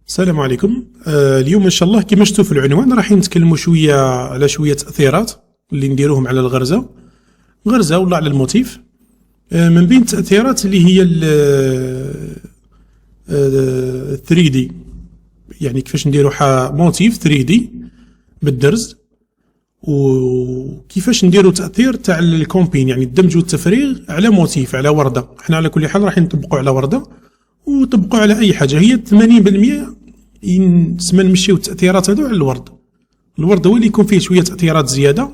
السلام عليكم. اليوم ان شاء الله كما شفتوا في العنوان راح نتكلموا شويه على شويه تاثيرات اللي نديروهم على الغرزه ولا على الموتيف. من بين التاثيرات اللي هي ال 3 دي، يعني كيفاش نديروا موتيف 3 دي بالدرز، وكيفاش نديروا تاثير تاع الكومبين، يعني الدمج والتفريغ على موتيف، على ورده. احنا على كل حال راح نطبقوا على ورده وطبقوا على اي حاجه. هي 80% تسمى نمشيو التاثيرات هذو على الورد هو اللي يكون فيه شويه تاثيرات زياده،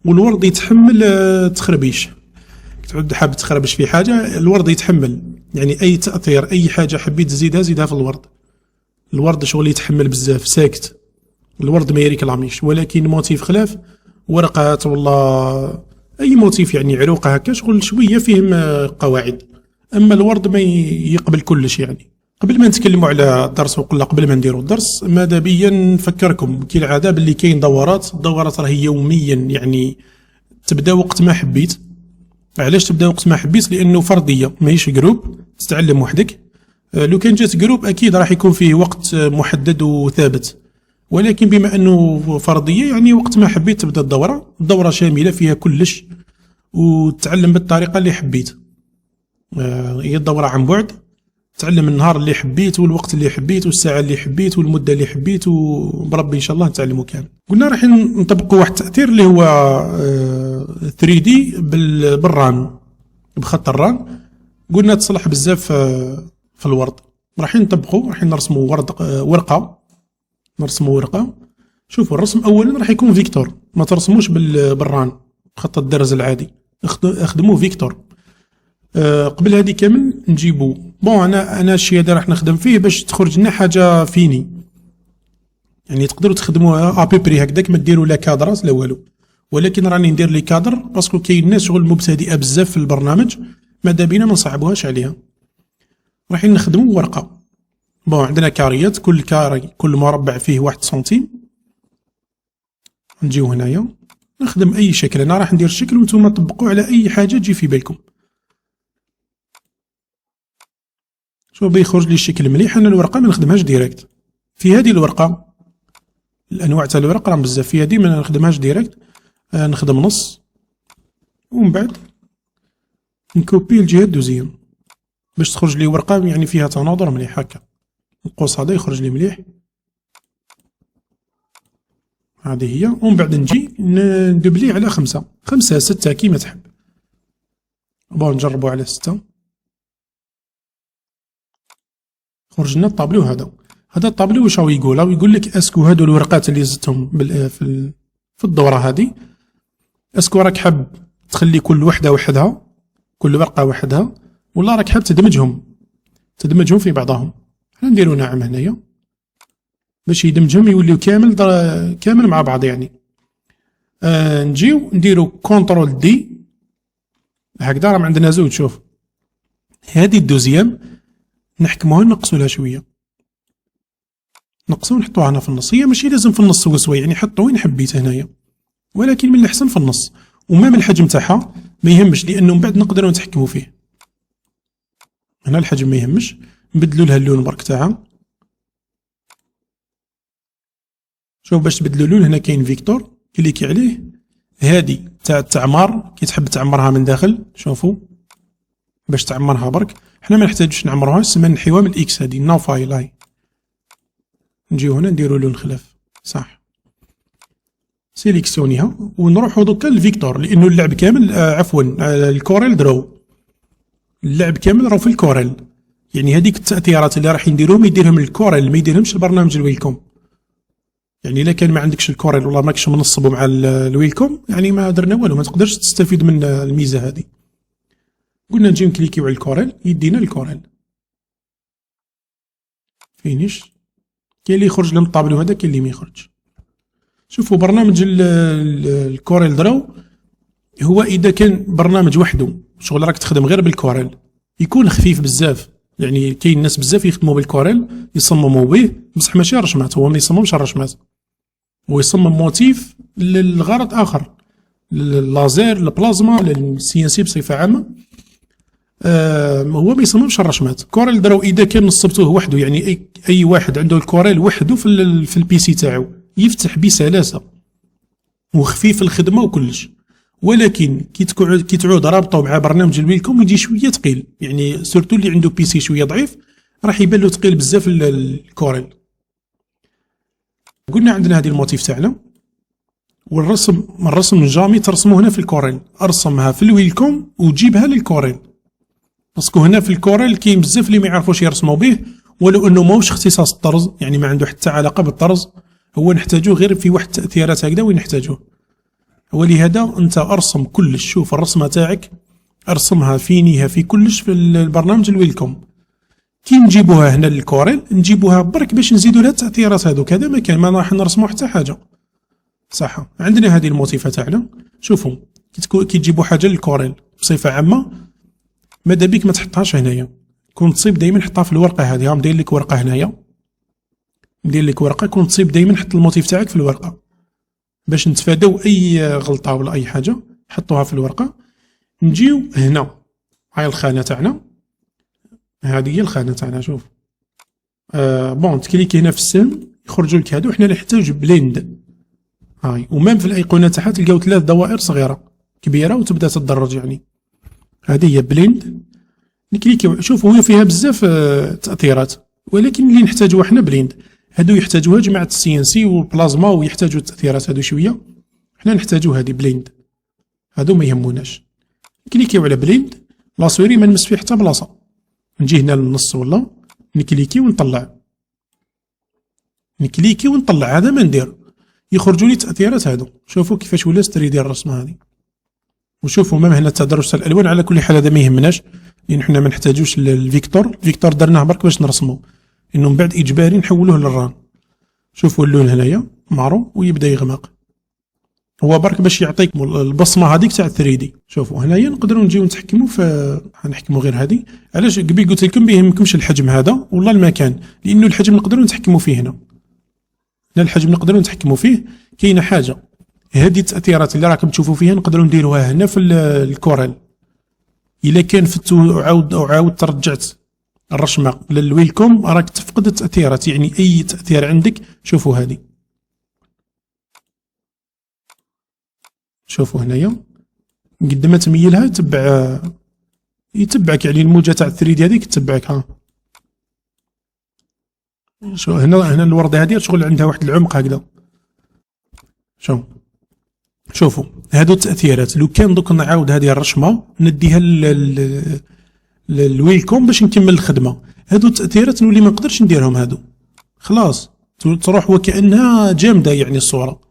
والورد يتحمل تخربيش. تعود حاب تخربش في حاجه، الورد يتحمل، يعني اي تاثير اي حاجه حبيت تزيدها زيدها في الورد شغل يتحمل بزاف، ساكت. الورد ما يريكلاميش، ولكن موتيف خلاف ورقات ولا اي موتيف، يعني عروقه هكا شغل شويه فيهم قواعد. اما الورد ما يقبل كلش. يعني قبل ما نتكلموا على الدرس، وقلنا قبل ما نديروا الدرس ماذا بيا نفكركم كالعاده باللي كاين الدورات راهي يوميا، يعني تبدا وقت ما حبيت. علاش تبدا وقت ما حبيت؟ لانه فرديه ماهيش جروب تتعلم وحدك. لو كان جات جروب اكيد راح يكون فيه وقت محدد وثابت، ولكن بما انه فرديه يعني وقت ما حبيت تبدا الدوره شامله فيها كلش، وتتعلم بالطريقه اللي حبيت. هي الدوره عن بعد، تعلم النهار اللي حبيت والوقت اللي حبيت والساعه اللي حبيت والمده اللي حبيت، وبربي ان شاء الله نتعلموا كامل. قلنا راح نطبقوا واحد التاثير اللي هو 3 دي بالران، بخط الران. قلنا تصلح بزاف في الورد. راح نرسموا ورقه. شوفوا الرسم اولا راح يكون فيكتور، ما ترسموش بالران خط الدرز العادي، اخدموه فيكتور. قبل هذه كامل نجيبو انا الشيء هذا راح نخدم فيه باش تخرج لنا حاجه فيني، يعني تقدروا تخدموها ابيبري هكذاك، ما ديروا لا كادرات لا والو. ولكن راني ندير لي كادر باسكو كاين ناس شغل مبتدئه بزاف في البرنامج، ماذا بينا ما نصعبوهاش عليها. راح نخدموا ورقه. عندنا كاريات، كل مربع فيه 1 سنتيم. نجيو هنايا نخدم اي شكل. انا راح ندير شكل وانتم طبقوا على اي حاجه تجي في بالكم. شوف بيخرج لي الشكل مليح. انا الورقه ما نخدمهاش ديريكت. في هذه الورقه الانواع تاع الورق راهم بزاف، في هذه ما نخدمهاش ديريكت. نخدم نص ومن بعد نكوبي الجهه الدوزيام باش تخرج لي ورقه يعني فيها تناظر مليح هكا. القوس هذا يخرج لي مليح، هذه هي. ومن بعد نجي ندبلي على 5 6 كيما تحب. نجربوا على 6. خرج لنا الطابلو هذا الطابلو. واش راهو يقول لك اسكو هادو الورقات اللي زدتهم في الدوره هذه، اسكو راك حاب تخلي كل وحده وحدها، كل ورقه وحدها، ولا راك حاب تدمجهم في بعضهم. حنا نديرو نعم هنايا باش يدمجهم يوليو كامل مع بعض. يعني نجيو نديرو كونترول دي هكذا. راهم عندنا زوج. شوف هذه الدوزيام نحكموها نقصوا لها شويه، نقصوا ونحطوها هنا في النص. هي ماشي لازم في النص وسوي، يعني حطوا وين حبيت هنايا، ولكن من الاحسن في النص. وما من الحجم تاعها ما يهمش، لانه من بعد نقدروا نتحكموا فيه. هنا الحجم ما يهمش، نبدلوا لها اللون برك تاعها. شوف باش تبدلوا اللون هنا كاين فيكتور كليكي عليه. هذه تاع التعمار كي تحب تعمرها من داخل، شوفوا باش تعمرها برك. حنا ما نحتاجوش نعمروها، سما نحيوها من الاكس. هذه نو فايل. هاي نجيو هنا نديرو لون خلاف صح، سيليكسيونيها ونروحو دوكا للفيكتور، لانه اللعب كامل الكوريل درو. اللعب كامل راهو في الكوريل، يعني هذيك التاثيرات اللي راح يديرهم يديرهم الكوريل، ما يديرهمش البرنامج الويلكوم. يعني الا كان ما عندكش الكوريل ولا ماكش منصبه مع الويلكوم، يعني ما درنا والو، ما تقدرش تستفيد من الميزه هذه. قلنا نجيو نكليكيو على الكوريل، يدينا الكوريل فينيش. كاين اللي يخرج لهم الطابلو هذا، كاين اللي ما يخرج. شوفوا برنامج الكوريل درو هو اذا كان برنامج وحده شغل راك تخدم غير بالكوريل يكون خفيف بزاف. يعني كاين ناس بزاف يخدموا بالكوريل يصمموا به، بصح ماشي رشمات، هو ما يصممش الرشمات، هو يصمم موتيف للغرض اخر، اللازير، البلازما، السي ان سي بصفه عامه. هو ما يصممش الرسمات. كوريل دراو اذا كان نصبتوه وحده، يعني اي واحد عنده الكوريل وحده في البيسي تاعو يفتح بسلاسه وخفيف الخدمه وكلش. ولكن كي تعود رابطه مع برنامج الويلكوم يجي شويه ثقيل، يعني سورتو اللي عنده بيسي شويه ضعيف راح يبان له ثقيل بزاف الكوريل. قلنا عندنا هذه الموتيف تاعنا، والرسم جامي ترسمه هنا في الكوريل، ارسمها في الويلكوم وجيبها للكوريل. باسكو هنا في الكوريل كاين بزاف اللي ما يعرفوش يرسموا به، ولو انه ماهوش اختصاص الطرز، يعني ما عنده حتى علاقه بالطرز، هو نحتاجوه غير في واحد التاثيرات هكذا وين نحتاجوه. ولهذا انت ارسم كلش، شوف الرسمه تاعك ارسمها فينيها في كلش في البرنامج الويلكوم. كي نجيبوها هنا للكوريل نجيبوها برك باش نزيدوا لها التاثيرات هذوك، هذا ما كان، ما راح نرسموا حتى حاجه. صح، عندنا هذه الموتيفه تاعنا. شوفوا كي تجيبوا حاجه للكوريل بصفه عامه ماذا بيك ما تحطهاش هنايا، كون تصيب دائما حطها في الورقه هذه. ها مدير لك ورقه هنايا، مدير لك ورقه، كون تصيب دائما حط الموتيف تاعك في الورقه باش نتفاداو اي غلطه ولا اي حاجه. حطوها في الورقه. نجيو هنا هاي الخانه تاعنا، هذه هي الخانه تاعنا. شوف بون تكليكي هنا في السهم يخرجوا لك هادو. حنا نحتاج بليند هاي، ومام في الايقونه تاعها تلقاو 3 دوائر صغيره كبيره وتبدا تدرج، يعني هذه هي بليند. نكليكيو شوفوا هي فيها بزاف تاثيرات، ولكن اللي نحتاجوها حنا بليند. هادو يحتاجوها جماعه السي ان سي والبلازما ويحتاجوا التاثيرات هادو شويه، حنا نحتاجو هذه بليند، هادو ما يهموناش. نكليكيو على بليند، لاسوري ما نمس فيه حتى بلاصه. نجي هنا للنص ولا نكليكي ونطلع، نكليكي ونطلع، هذا ما ندير يخرجوا لي التاثيرات هادو. شوفوا كيفاش ولا ستريدي الرسمه هذه. وشوفوا مام هنا تدرج تاع الالوان. على كل حال هذا ما يهمناش، لان حنا ما نحتاجوش الفيكتور درناه برك باش نرسمو، انه من بعد اجباري نحولوه للران. شوفوا اللون هنايا معروف ويبدا يغمق، هو برك باش يعطيك البصمه هذيك تاع 3 دي. شوفوا هنايا نقدروا نجيو نتحكموا في، نحكموا غير هذه. علاش قبل قلت لكم ما يهمكمش الحجم هذا ولا المكان، لانه الحجم نقدروا نتحكموا فيه هنا. الحجم نقدروا نتحكموا فيه. كاينه حاجه، هذه التاثيرات اللي راكم تشوفوا فيها نقدروا نديروها هنا في الكوريل. الا كان فتو عاود ترجعت الرسمه للويلكوم راك تفقد التاثيرات، يعني اي تاثير عندك. شوفوا هذه، شوفوا هنايا قد ما تميلها يتبعك، يعني الموجه تاع 3 دي هذيك تتبعك. ها شو هنا الورده هذه شغل عندها واحد العمق هكذا. شوفوا هادو التاثيرات. لو كان دوك نعاود هذه الرسمه نديها للويلكوم باش نكمل الخدمه، هادو التاثيرات نولي ما نقدرش نديرهم. هادو خلاص تروح وكانها جامده، يعني الصوره،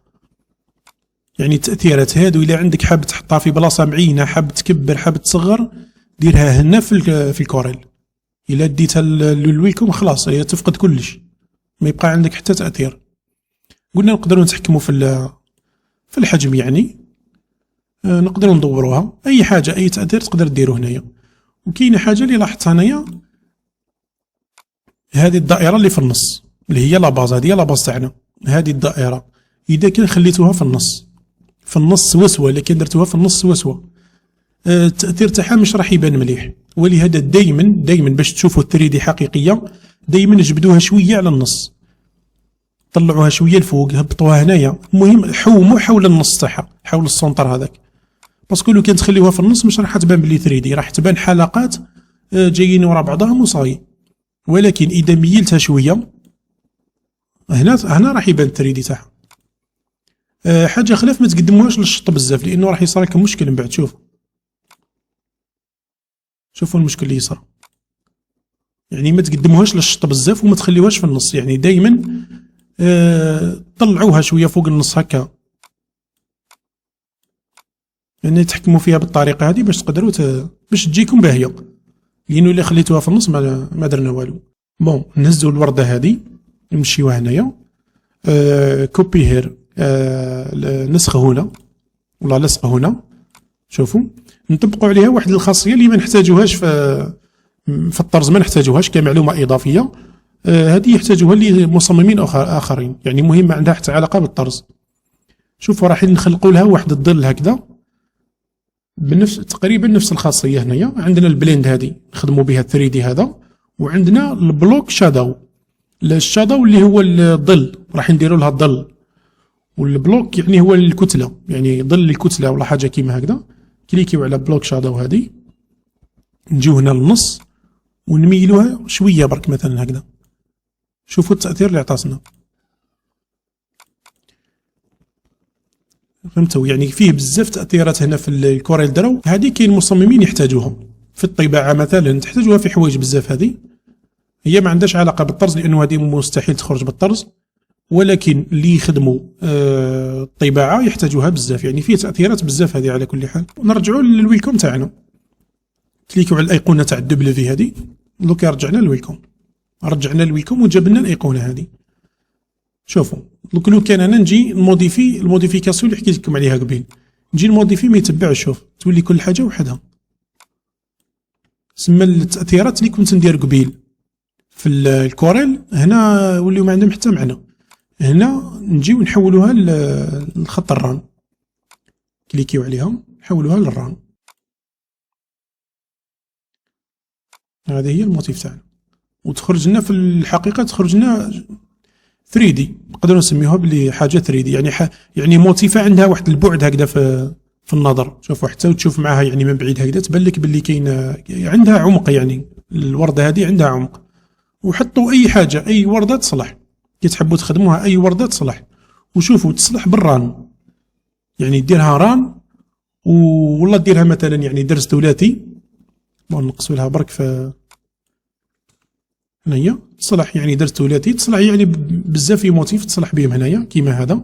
يعني التاثيرات هادو الا عندك حاب تحطها في بلاصه معينه، حاب تكبر حاب تصغر، ديرها هنا في الكوريل. الا ديتها للويلكوم خلاص هي تفقد كلش، ما يبقى عندك حتى تاثير. قلنا نقدروا نتحكموا في الحجم، يعني نقدروا ندوروها اي حاجه، اي تاثير تقدر ديروه هنايا. وكاينه حاجه اللي لاحظتها انايا، هذه الدائره اللي في النص اللي هي لا باز، هذه هي لا باز تاعنا. هذه الدائره اذا كان خليتوها في النص وسوه، الا كان درتوها في النص وسوه التاثير تاعها مش راح يبان مليح. ولهذا دائما باش تشوفوا 3 دي حقيقيه دائما جبدوها شويه على النص، طلعوها شويه الفوق، هبطوها هنايا. المهم حوموا حول النص تاعها، حول السونتر هذاك، باسكو لو كان تخليوها في النص مش راح تبان بلي 3 دي، راح تبان حلقات جايين ورا بعضهم وصاي. ولكن اذا ميلتها شويه هنا راح يبان 3 دي تاعها. حاجه خلاف ما تقدموهاش للشط بزاف، لانه راح يصير لكم مشكل من بعد. شوفوا المشكل اللي يصير، يعني ما تقدموهاش للشط بزاف وما تخليوهاش في النص، يعني دائما طلعوها شويه فوق النص هكا، يعني تحكموا فيها بالطريقه هذه باش تقدروا باش تجيكم باهيه، لانه الا خليتوها في النص ما درنا والو. بون نهزوا الورده هذه نمشيوها هنايا، كوبي هير، نسخ هنا ولا لصق هنا. شوفوا نطبقوا عليها واحد الخاصيه اللي ما نحتاجوهاش في الطرز، ما نحتاجوهاش كمعلومه اضافيه. هذه يحتاجوها لمصممين اخرين، يعني مهم ما عندها حتى علاقه بالطرز. شوفوا راح نخلقوا لها واحد الظل هكذا، تقريبا نفس الخاصيه. هنايا عندنا البليند هذه نخدموا بها 3 دي هذا، وعندنا البلوك شادو. الشادو اللي هو الظل، راح نديروا لها الظل، والبلوك يعني هو الكتله، يعني ظل الكتله ولا حاجه كيما هكذا. كليكيو على بلوك شادو هذه، نجيو هنا للنص ونميلوها شويه برك مثلا هكذا. شوفوا التاثير اللي عطاتنا، فهمتوا؟ يعني فيه بزاف تاثيرات هنا في الكوريل درو. هذه كاين مصممين يحتاجوها في الطباعه مثلا، تحتاجوها في حوايج بزاف. هذه هي ما عندهاش علاقه بالطرز لانه هذه مستحيل تخرج بالطرز، ولكن اللي يخدموا الطباعه يحتاجوها بزاف. يعني فيه تاثيرات بزاف هذه. على كل حال نرجعوا للويلكوم تاعنا، كليكوا على الايقونه تاع الدبليو هذه. دوكا رجعنا للويلكوم، رجعنا للويلكوم وجاب لنا الايقونه هذه. شوفوا دوك لو كان انا نجي نموديفي الموديفيكاسيون اللي حكيت لكم عليها قبيل، نجي نموديفي ما يتبعش. شوف تولي كل حاجه وحدها. سما التاثيرات اللي كنت ندير قبيل في الكوريل هنا وليو ما عندهم حتى معنى. هنا نجيو نحولوها للخط الران، كليكيو عليها نحولوها للران. هذه هي الموتيف تاعنا، وتخرج لنا في الحقيقه تخرج لنا 3 دي، نقدروا نسميوها بلي حاجه 3 دي. يعني موتيفه عندها واحد البعد هكذا في النظر. شوفوا حتى تشوف معاها يعني من بعيد هكذا تبان لك باللي كاين عندها عمق. يعني الورده هذه عندها عمق. وحطوا اي حاجه، اي ورده تصلح كي تحبوا تخدموها، اي ورده تصلح. وشوفوا تصلح بالران، يعني ديرها ران والله ديرها مثلا يعني درس ثلاثي. نقصوا لها برك في هنايا تصلح، يعني درس ثلاثي تصلح يعني بزاف في موتيف تصلح بهم هنايا كيما هذا.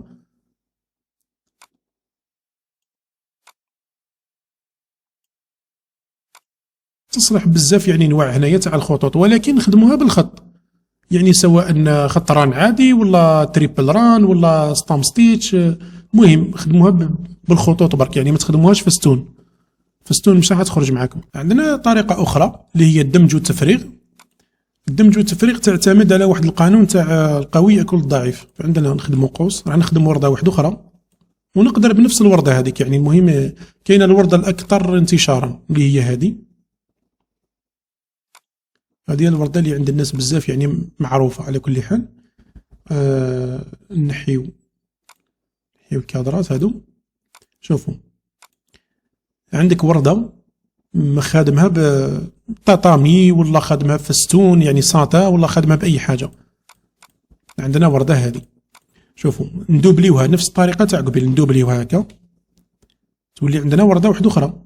تصلح بزاف يعني انواع هنايا تاع الخطوط، ولكن نخدموها بالخط. يعني سواء خط ران عادي ولا تريبل ران ولا ستام ستيتش، المهم خدموها بالخطوط برك. يعني ما تخدموهاش في ستون، في ستون مش راح تخرج معاكم. عندنا طريقه اخرى اللي هي الدمج والتفريغ. الدمج والتفريغ تعتمد على واحد القانون تاع القوي ياكل الضعيف. عندنا نخدموا قوس، راح نخدم ورده واحده اخرى ونقدر بنفس الورده هذيك. يعني المهم كاينه الورده الاكثر انتشارا اللي هي هذه الورده اللي عند الناس بزاف، يعني معروفه. على كل حال نحيو الكادرات هادو. شوفوا عندك ورده خادمها بطاطامي ولا خادمها فستون يعني ساتا ولا خادمها باي حاجه. عندنا ورده هذه، شوفوا ندوبليوها نفس الطريقه تاع قبل، ندوبليوها هكا تولي عندنا ورده واحده اخرى.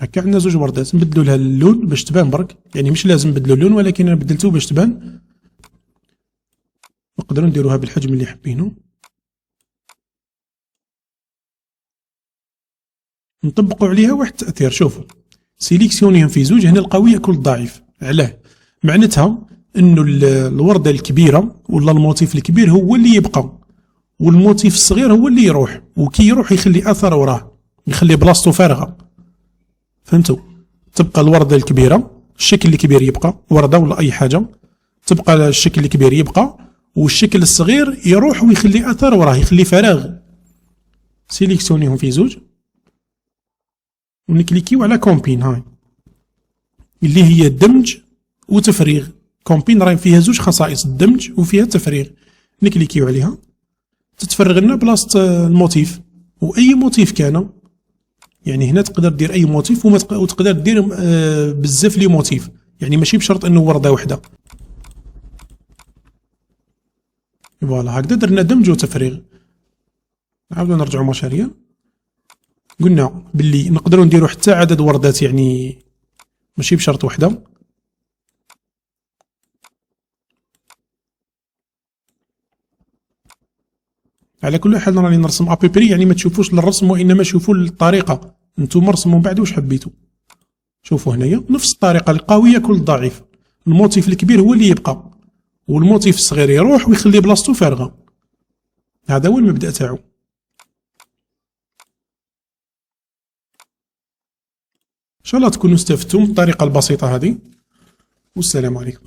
هكا عندنا زوج وردات، نبدلوا لها اللون باش تبان برك. يعني مش لازم نبدلوا اللون، ولكن انا بدلته باش تبان. نقدروا نديروها بالحجم اللي حابينه. نطبقوا عليها واحد التاثير. شوفوا سيليكسيونيهم في زوج. هنا القوي ياكل الضعيف. علاه؟ معناتها انه الورده الكبيره ولا الموتيف الكبير هو اللي يبقى، والموتيف الصغير هو اللي يروح. وكي يروح يخلي اثر وراه، يخلي بلاصتو فارغه. فهمتوا؟ تبقى الورده الكبيره، الشكل الكبير يبقى ورده ولا اي حاجه، تبقى الشكل الكبير يبقى، والشكل الصغير يروح ويخلي اثر وراه، يخلي فراغ. سيليكسيونيهم في زوج ونكليكيو على كومبين هاي اللي هي الدمج وتفريغ. كومبين راهي فيها زوج خصائص، الدمج وفيها التفريغ. نكليكيو عليها تتفرغ لنا بلاصه الموتيف، واي موتيف كان. يعني هنا تقدر دير اي موتيف وتقدر دير بزاف لي موتيف. يعني ماشي بشرط انه ورده وحده. فوالا هكذا درنا دمج وتفريغ. نعاودو نرجعو مشاريع. قلنا باللي نقدروا نديروا حتى عدد وردات، يعني ماشي بشرط وحده. على كل حال راني نرسم ابيبري، يعني ما تشوفوش للرسم وانما شوفوا الطريقه. انتم رسموا من بعد واش حبيتوا. شوفوا هنايا نفس الطريقه، القوي ياكل الضعيف. الموتيف الكبير هو اللي يبقى، والموتيف الصغير يروح ويخلي بلاصتو فارغه. هذا هو المبدا تاعو. ان شاء الله تكونوا استفدتم بالطريقه البسيطه هذه، والسلام عليكم.